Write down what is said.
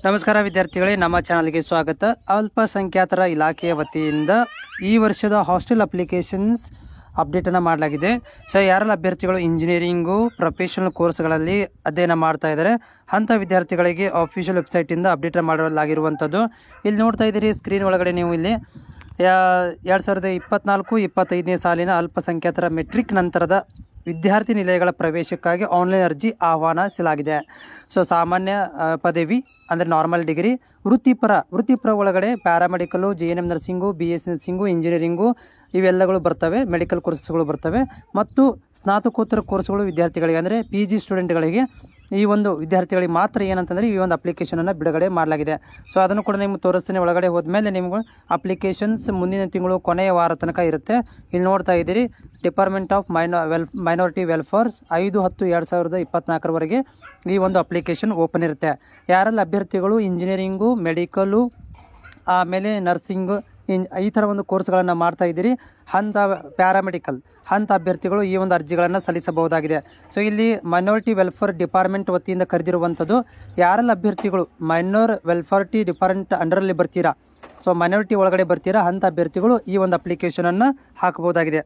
ನಮಸ್ಕಾರ ವಿದ್ಯಾರ್ಥಿಗಳೇ, ನಮ್ಮ ಚಾನಲ್ಗೆ ಸ್ವಾಗತ. ಅಲ್ಪಸಂಖ್ಯಾತರ ಇಲಾಖೆಯ ವತಿಯಿಂದ ಈ ವರ್ಷದ ಹಾಸ್ಟೆಲ್ ಅಪ್ಲಿಕೇಶನ್ಸ್ ಅಪ್ಡೇಟನ್ನು ಮಾಡಲಾಗಿದೆ. ಸೊ ಯಾರೆಲ್ಲ ಅಭ್ಯರ್ಥಿಗಳು ಇಂಜಿನಿಯರಿಂಗು ಪ್ರೊಫೆಷನಲ್ ಕೋರ್ಸ್ಗಳಲ್ಲಿ ಅಧ್ಯಯನ ಮಾಡ್ತಾ ಇದ್ದಾರೆ ಅಂಥ ವಿದ್ಯಾರ್ಥಿಗಳಿಗೆ ಅಫಿಷಿಯಲ್ ವೆಬ್ಸೈಟಿಂದ ಅಪ್ಡೇಟ್ ಮಾಡಲಾಗಿರುವಂಥದ್ದು. ಇಲ್ಲಿ ನೋಡ್ತಾ ಇದ್ದೀರಿ ಸ್ಕ್ರೀನ್ ಒಳಗಡೆ ನೀವು ಇಲ್ಲಿ 2024-25ನೇ ಸಾಲಿನ ಅಲ್ಪಸಂಖ್ಯಾತರ ಮೆಟ್ರಿಕ್ ನಂತರದ ವಿದ್ಯಾರ್ಥಿ ನಿಲಯಗಳ ಪ್ರವೇಶಕ್ಕಾಗಿ ಆನ್ಲೈನ್ ಅರ್ಜಿ ಆಹ್ವಾನಿಸಲಾಗಿದೆ. ಸೊ ಸಾಮಾನ್ಯ ಪದವಿ ಅಂದರೆ ನಾರ್ಮಲ್ ಡಿಗ್ರಿ, ವೃತ್ತಿಪರ ಒಳಗಡೆ paramedical, JNM nursing, BSc nursing, engineering ಇವೆಲ್ಲಗಳು ಬರ್ತವೆ. ಮೆಡಿಕಲ್ ಕೋರ್ಸಸ್ಗಳು ಬರ್ತವೆ ಮತ್ತು ಸ್ನಾತಕೋತ್ತರ ಕೋರ್ಸ್ಗಳು ವಿದ್ಯಾರ್ಥಿಗಳಿಗೆ ಅಂದರೆ PG ಸ್ಟೂಡೆಂಟ್ಗಳಿಗೆ ಈ ಒಂದು ವಿದ್ಯಾರ್ಥಿಗಳಿಗೆ ಮಾತ್ರ ಏನಂತಂದರೆ ಈ ಒಂದು ಅಪ್ಲಿಕೇಶನನ್ನು ಬಿಡುಗಡೆ ಮಾಡಲಾಗಿದೆ. ಸೊ ಅದನ್ನು ಕೂಡ ನಿಮ್ಗೆ ತೋರಿಸ್ತೀನಿ. ಒಳಗಡೆ ಹೋದ್ಮೇಲೆ ನಿಮ್ಗೆ ಅಪ್ಲಿಕೇಶನ್ಸ್ ಮುಂದಿನ ತಿಂಗಳು ಕೊನೆಯ ವಾರ ತನಕ ಇರುತ್ತೆ. ಇಲ್ಲಿ ನೋಡ್ತಾ ಇದ್ದೀರಿ ಡಿಪಾರ್ಟ್ಮೆಂಟ್ ಆಫ್ ಮೈನಾರಿಟಿ ವೆಲ್ಫೇರ್ 5/10/2024 ಈ ಒಂದು ಅಪ್ಲಿಕೇಶನ್ ಓಪನ್ ಇರುತ್ತೆ. ಯಾರೆಲ್ಲ ಅಭ್ಯರ್ಥಿಗಳು ಇಂಜಿನಿಯರಿಂಗು, ಮೆಡಿಕಲು, ಆಮೇಲೆ ನರ್ಸಿಂಗು ಈ ಥರ ಒಂದು ಕೋರ್ಸ್ಗಳನ್ನು ಮಾಡ್ತಾ ಇದ್ದೀರಿ ಅಂಥ ಪ್ಯಾರಾಮೆಡಿಕಲ್ ಅಂಥ ಅಭ್ಯರ್ಥಿಗಳು ಈ ಒಂದು ಅರ್ಜಿಗಳನ್ನು ಸಲ್ಲಿಸಬಹುದಾಗಿದೆ. ಸೊ ಇಲ್ಲಿ ಮೈನಾರಿಟಿ ವೆಲ್ಫೇರ್ ಡಿಪಾರ್ಟ್ಮೆಂಟ್ ವತಿಯಿಂದ ಕರೆದಿರುವಂಥದ್ದು ಯಾರೆಲ್ಲ ಅಭ್ಯರ್ಥಿಗಳು ಮೈನರ್ ವೆಲ್ಫೇರ್ ಡಿಪಾರ್ಟ್ಮೆಂಟ್ ಅಂಡರಲ್ಲಿ ಬರ್ತೀರಾ, ಸೊ ಮೈನಾರಿಟಿ ಒಳಗಡೆ ಬರ್ತೀರಾ ಅಂಥ ಅಭ್ಯರ್ಥಿಗಳು ಈ ಒಂದು ಅಪ್ಲಿಕೇಶನನ್ನು ಹಾಕಬಹುದಾಗಿದೆ.